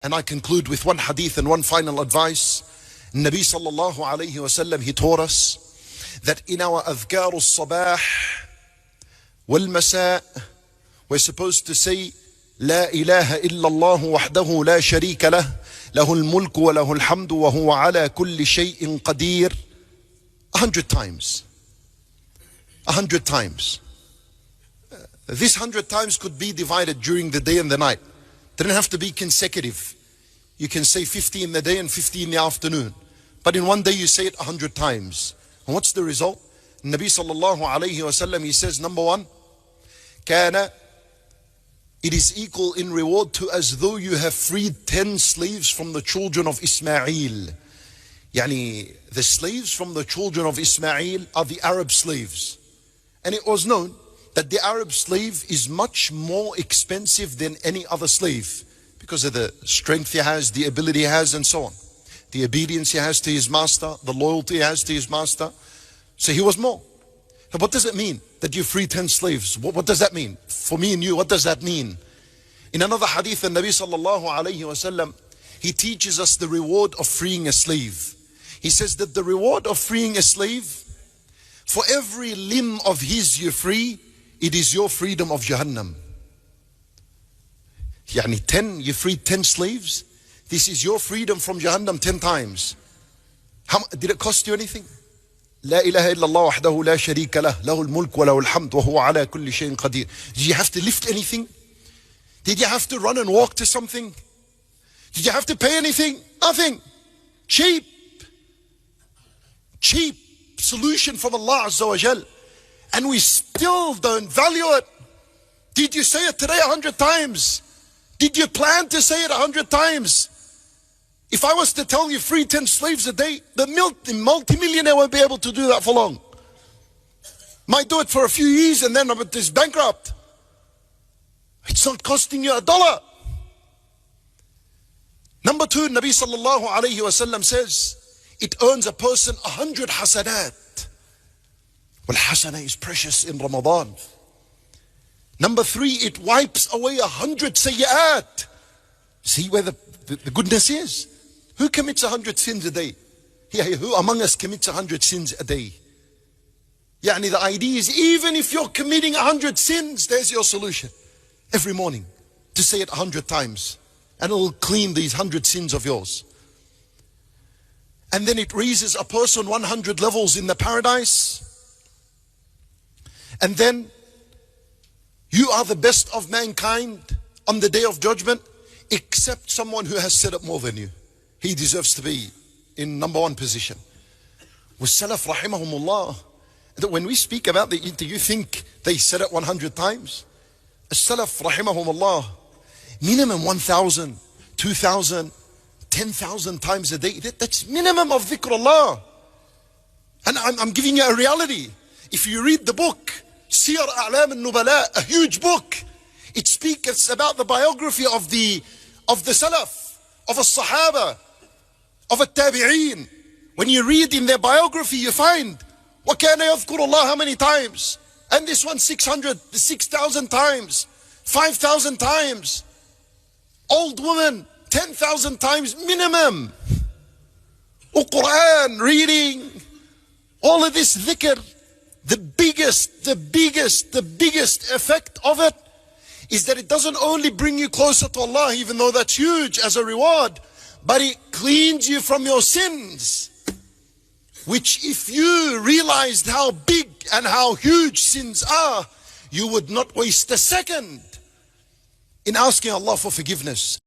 And I conclude with one hadith and one final advice. Nabi sallallahu alayhi wasallam, he taught us that in our adhkar al-sabah wal-masa, we're supposed to say, La ilaha illallah wahdahu la sharika lah, lahul mulku wa lahul hamdu wa huwa ala kulli shay'in qadir, 100 times. 100 times. This 100 times could be divided during the day and the night. They don't have to be consecutive. You can say 50 in the day and 50 in the afternoon. But in one day you say it 100 times. And what's the result? Nabi sallallahu alayhi wa sallam, he says, number one, kana, it is equal in reward to as though you have freed 10 slaves from the children of Ismail. Yani, the slaves from the children of Ismail are the Arab slaves. And it was known that the Arab slave is much more expensive than any other slave because of the strength he has, the ability he has, and so on. The obedience he has to his master, the loyalty he has to his master. So he was more. Now what does it mean that you free 10 slaves? What does that mean? For me and you, what does that mean? In another hadith, the Nabi sallallahu alayhi wa sallam, he teaches us the reward of freeing a slave. He says that the reward of freeing a slave, for every limb of his you free, it is your freedom of Jahannam. Yani 10, you freed 10 slaves. This is your freedom from Jahannam 10 times. Did it cost you anything? La ilaha illallah wahdahu la sharika lah, lahul mulk wa lahul hamd wa huwa ala kulli shay'in qadir. Did you have to lift anything? Did you have to run and walk to something? Did you have to pay anything? Nothing. Cheap solution from Allah Azza wa Jal. And we still don't value it. Did you say it today 100 times? Did you plan to say it 100 times? If I was to tell you free 10 slaves a day, the multi-millionaire won't be able to do that for long. Might do it for a few years and then it's bankrupt. It's not costing you $1. Number two, Nabi sallallahu alayhi wa sallam says, it earns a person 100 hasanat. Well, hasana is precious in Ramadan. Number three, it wipes away 100 sayyat. See where the goodness is? Who commits 100 sins a day? Yeah, who among us commits 100 sins a day? Yani the idea is, even if you're committing 100 sins, there's your solution. Every morning, to say it 100 times. And it'll clean these 100 sins of yours. And then it raises a person 100 levels in the paradise. And then you are the best of mankind on the day of judgment, except someone who has said it more than you. He deserves to be in number one position. With Salaf rahimahumullah, that when we speak about do you think they said it 100 times? Salaf rahimahumullah, minimum 1,000, 2,000, 10,000 times a day. That's minimum of dhikrullah. And I'm giving you a reality. If you read the book, Siyar A'lam al-Nubala, a huge book, it speaks about the biography of the Salaf, of the Sahaba, of the Tabi'een. When you read in their biography, you find, وَكَانَ يَذْكُرُ اللَّهَ how many times? And this one 6,000 times, 5,000 times. Old woman, 10,000 times minimum. Quran, reading, all of this dhikr. The biggest effect of it is that it doesn't only bring you closer to Allah, even though that's huge as a reward, but it cleans you from your sins. Which if you realized how big and how huge sins are, you would not waste a second in asking Allah for forgiveness.